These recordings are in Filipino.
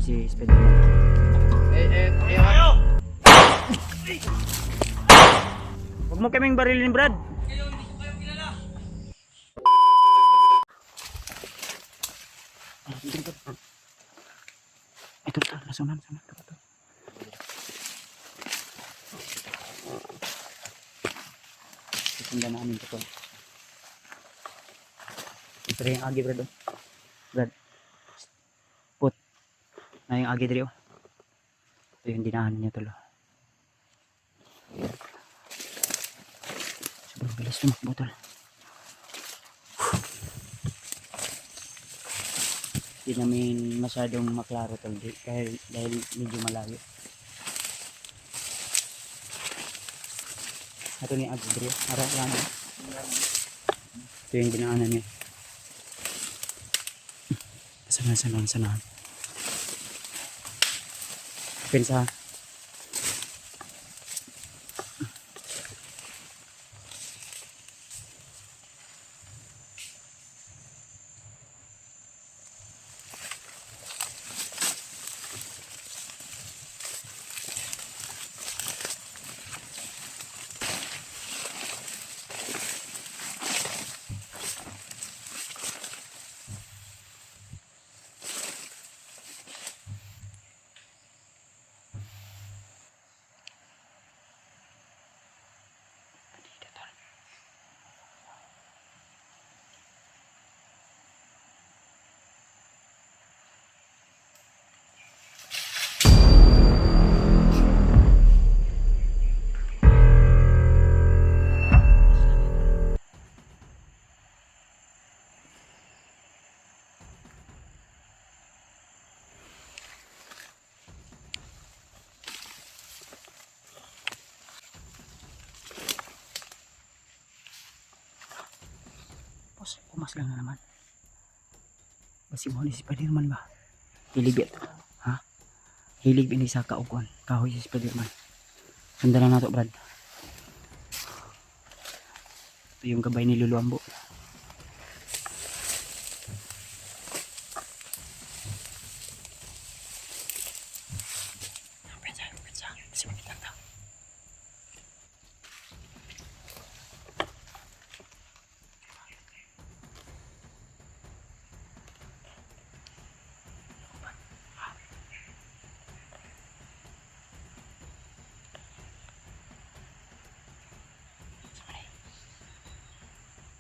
tol si Spiderman. Huwag mo kaming barilin, Brad. Ito tol, nasunan. Titinda namin ito tol. Ito rin yung agi, Brad. Brad. Put. Na yung agi dito. Ito yung dinahan niya tol. Sobrang bilis tumakbo tol. Hindi namin masyadong maklaro tol dahil medyo malayo. Ito ni agi dito. Yan. Ito yung dinaanan niya. Sanahan. Pensa. Pumas lang na naman. Basi mo ni si Spiderman ba? Hilig ito. Ha? Hilig ini sa kaukon. Kahoy si Spiderman. Sundan na nato, Brad. Ito yung gabay ni Luluambo.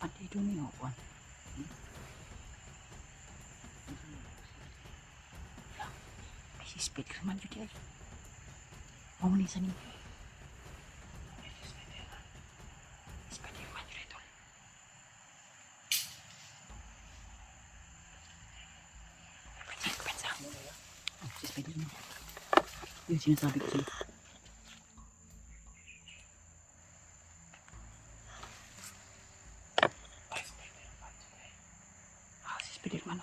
Pati ito niyo po. Ay, si Spiderman yun ay. Mamunisan niyo. Spiderman yun ito. Pensa. Si Spiderman. Yun sinasabi ko sa'yo. Spiderman.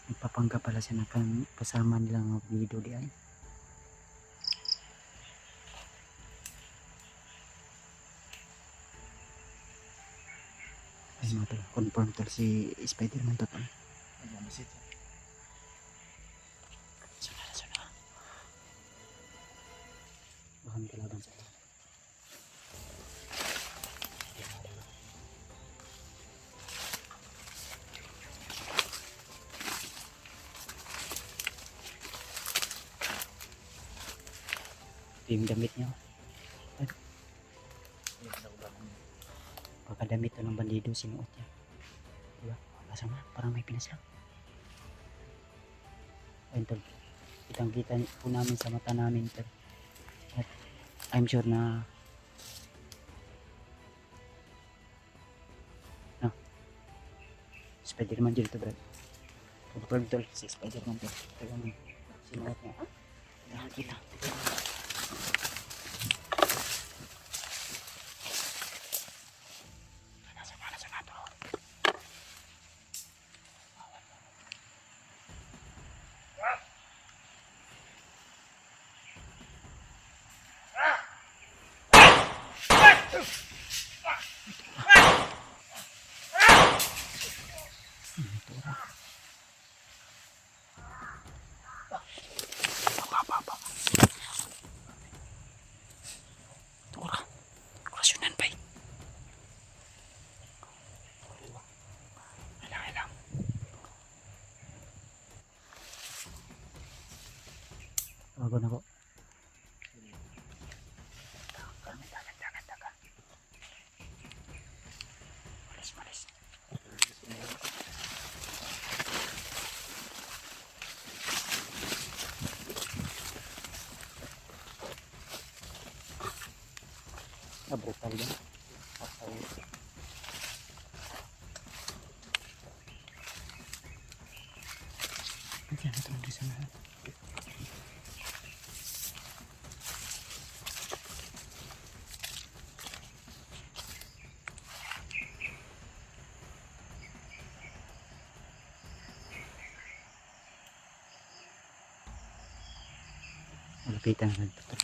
Nagpapanggap pala siya na kasama nilang video diyan. Ay mga tol, confirm tol si Spiderman to tol. Suna. Baka may kalaban sa tol. Ito yung damit niya. Baka damit to ng bandido sinuot niya. Diba? Masama, parang may pinas lang. Ayun tol. Kitang kita po namin sa mata namin tol. I'm sure na no, Spider-Man dito bro. Confirm tol, si Spider-Man tol. Talagang sinuot niya. Nakakita. Kurasyonan ba? Ilang. Tawagan ako. Dagan. Malis. Brutal yan. Nandiyan ito nandun sa lahat. Malapitan na ito.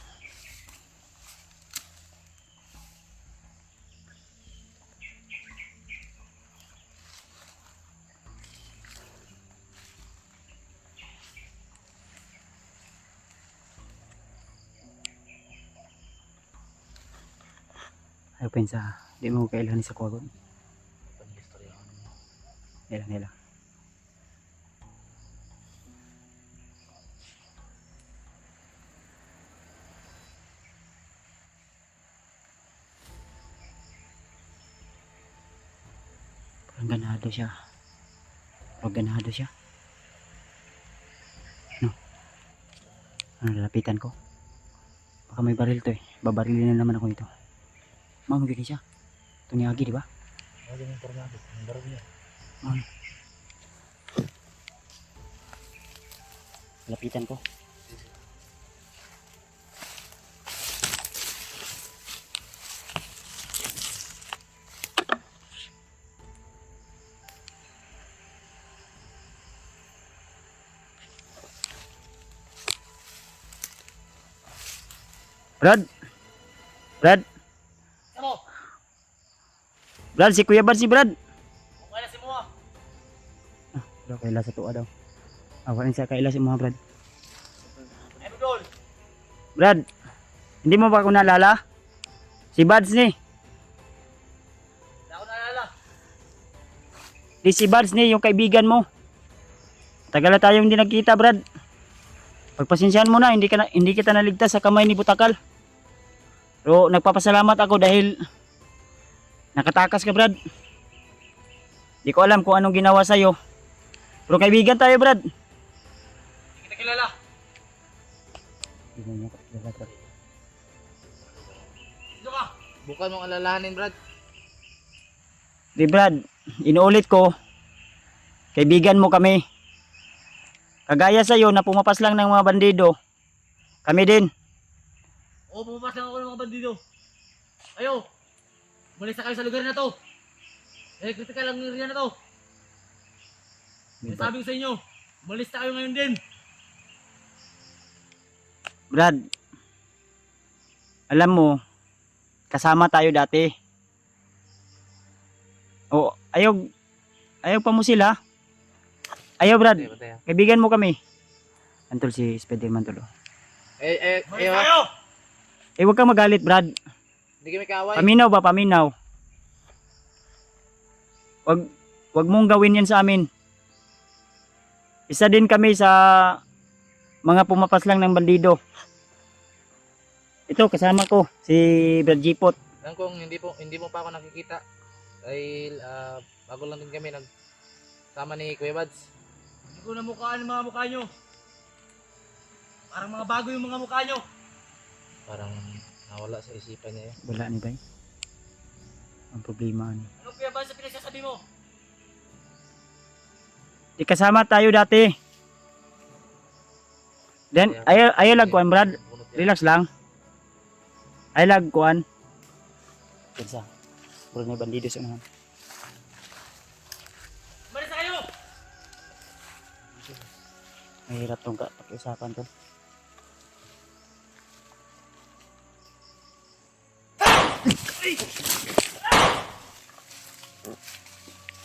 Ayaw pensa, di mo kailan sa kuwagon. Ilang. Parang ganado siya. No? Ano, lalapitan ko. Baka may baril to eh. Babarilin na naman ako ito. Mamagiging siya. Ito ni Agi, di ba? Yung tornado, yung baril niya. Lapitan ko. Brad, Ano? si Kuya Bad si Brad. Okay na si Mua. Daw kaila sa tuwa daw. Awan siya kaila si mga Brad. Ay, Budol. Brad, hindi mo ba ako naalala? Si Bads ni. Hindi ako naalala. Si Bads ni, yung kaibigan mo. Tagal na tayong hindi nagkita, Brad. Pagpasensyahan mo na, hindi kita naligtas sa kamay ni Butakal. Pero nagpapasalamat ako dahil nakatakas ka, Brad. Di ko alam kung anong ginawa sa'yo. Pero kaibigan tayo, Brad. Hindi kita kilala. Hindi mo kilala, Brad. Sino ka? Bukan mong alalahanin, Brad. Di, Brad, inuulit ko, kaibigan mo kami. Kagaya sa'yo na pumapas lang ng mga bandido, kami din. Oo, pumapas lang ako ng mga bandido. Ayo, umalis na kayo sa lugar na to. Critical ang area na to. Sabi ko sa inyo, umalis na kayo ngayon din. Brad, alam mo, kasama tayo dati. O, ayaw pa mo sila. Ayaw, Brad, kaibigan mo kami. Antol si Spider-Man tulo. Umalis kayo! Huwag kang magalit, Brad. Hindi kami kaaway. Paminaw ba, paminaw. Wag mong gawin yan sa amin. Isa din kami sa mga pumapas lang ng bandido. Ito, kasama ko, si Brad Jipot. Lang kung hindi mo pa ako nakikita dahil bago lang din kami nagsama ni Kuya Bads. Hindi ko na mukhaan yung mga mukha nyo. Parang mga bago yung mga mukha nyo. Parang Nawala sa isipan niya yun. Wala ni bay. Ang problema ni. Anong Kuya Buds sa pinagsasabi mo? Di kasama tayo dati. Then ayaw lag kuan Brad. Relax lang. Ay lag kuan. Kinsa. Puro na bandido sa unahan. Malis na kayo! Mahirap tong pakiusapan to.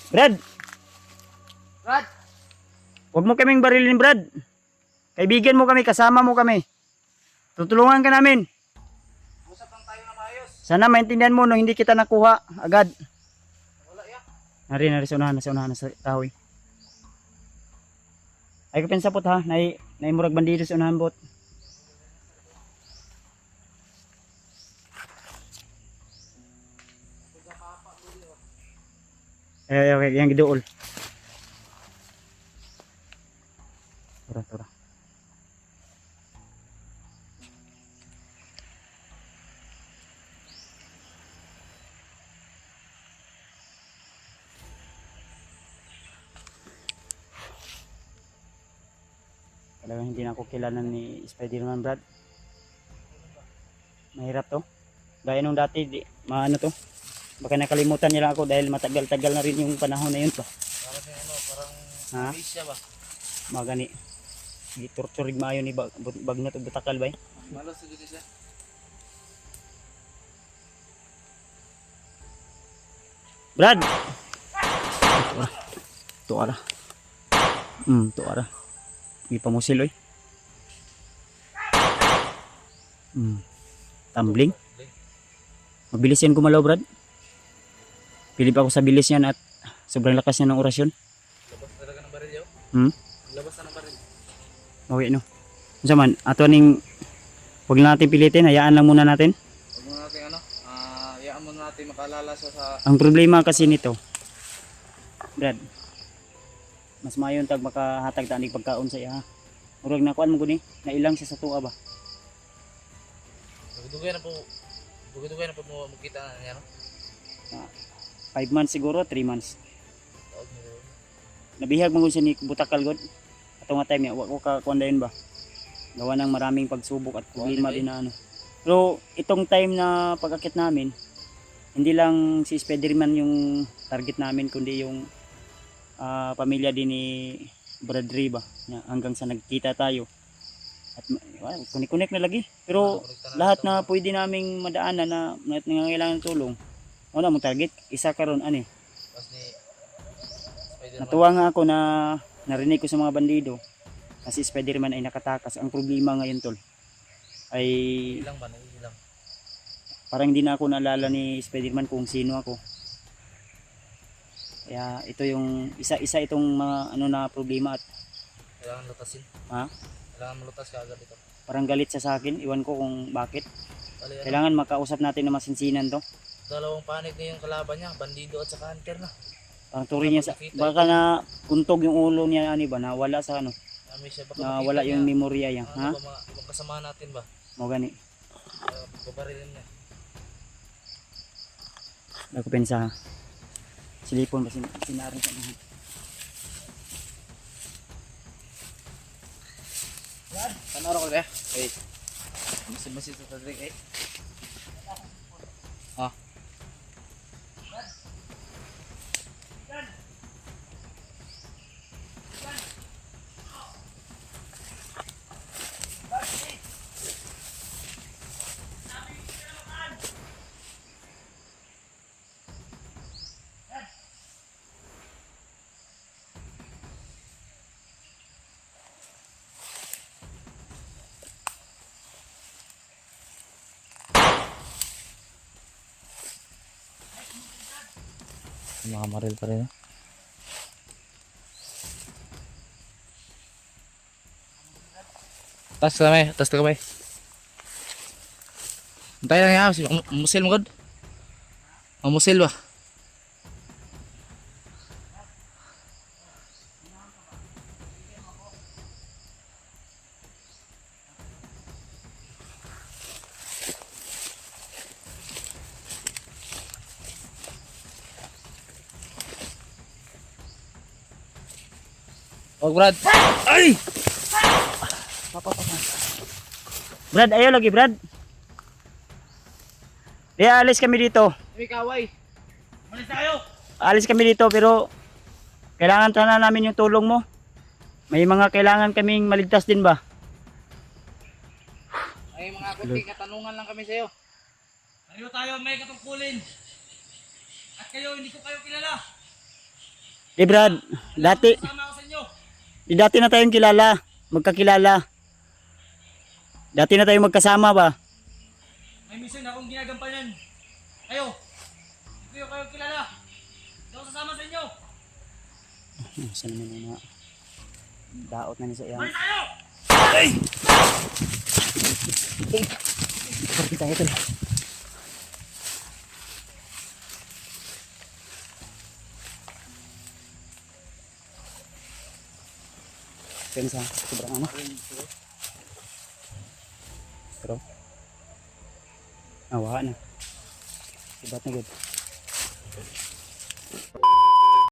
Brad, Brad! huwag mo kaming barilin, Brad. Kaibigan mo kami, kasama mo kami. Tutulungan ka namin. Usap lang tayo na maayos. Sana maintindihan mo nung hindi kita nakuha agad. Wala ya. Nari sa unahan, sa kahoy. Ay kapin sapot ha, naimurag bandido sa unahan bot. Okay, yang giduol. Tura. Talagang hindi na ako kilala ni Spider-Man, Brad. Mahirap to. Gaya nung dati, maano to. Baka nakalimutan nila ako dahil matagal-tagal na rin yung panahon na yun pa. Parang ano, parang Ha? Asia ba? Magani. Gitorturig maayo ni Bagnat ug Butakal bay. Malos sa siya. Brad. Tuara. Tuara. Di pa musil oy. Tumbling. Mabilis yan gumalaw, Brad. Pilip ako sa bilis yan at sobrang lakas niya ng orasyon. Labas talaga ng baril yun. Labas na ng baril. Okay, no. Unsa man, ato ning huwag na natin pilitin, hayaan lang muna natin. Huwag muna natin ano, hayaan muna natin makalala sa Ang problema kasi nito, Brad, mas mayon tag makahatag ta ning pagkaon sa iya. Murag nakuan mo guni, nailang siya sa tuwa ba? Dugay na po mo makita na niya no. 5 months siguro, 3 months. Taog mo. Nabihag mo gud siya ni Butakal god. Ato nga time, wa ko ka kuan dayon ba? Gawa ng maraming pagsubok at problema din na ano. Pero itong time na pag-akit namin, hindi lang si Spider-Man yung target namin kundi yung pamilya din ni Bradley ba hanggang sa nagkita tayo at kunik-kunik na lagi pero lahat na pwede naming madaanan na nangangailangan ng tulong wala mong target isa karon ani Pas ni Spider-Man. natuwa nga ako na narinig ko sa mga bandido na si Spider-Man ay nakatakas. Ang problema ngayon tol ay Ilang ba na ilang. parang hindi na ako naalala ni Spider-Man kung sino ako. Kaya ito yung isa-isa itong mga ano na problema at Kailangan lutasin. Ha? Kailangan malutas ka agad ito. parang galit siya sa akin. Iwan ko kung bakit. Bali, ano, Kailangan makausap natin na masinsinan to. dalawang panig na yung kalaban niya, bandido at saka hunter na. Parang turi niya sa baka na kuntog yung ulo niya ani ba na wala sa ano Kami siya baka na makita wala yung niya. memorya niya. Ano Ha? ba mga ibang kasama natin ba? Mo gani. Babarilin niya. Ako pensa silipon ba sinarin sa mga. Ano ko ba? Eh. Masin sa drink eh. Ah. Nakamaril pa rin. Tas kamay. Antay lang ya, si musil mo god. Musil ba? Oh, Brad. Ay! Brad, ayaw lagi, Brad. Di, alis kami dito. May kaway. Malis tayo. Alis kami dito pero kailangan sana namin yung tulong mo. May mga kailangan kaming maligtas din ba? Ay, mga kunting katanungan lang kami sa'yo. Pareho tayo may katungkulin. At kayo, hindi ko kayo kilala. Di, Brad, dati, Kasama ako sa inyo. dati na tayong kilala, magkakilala. Dati na tayong magkasama ba? May mission akong ginagampanan. Kayo, hindi ko kayo kilala. Hindi ako sasama sa inyo. Saan naman yung mga daot na niya sa iyang. Malis tayo! Ay! Pergi tayo ito. Pensa, sobrang ano? Pero, awa na. Ibat na good.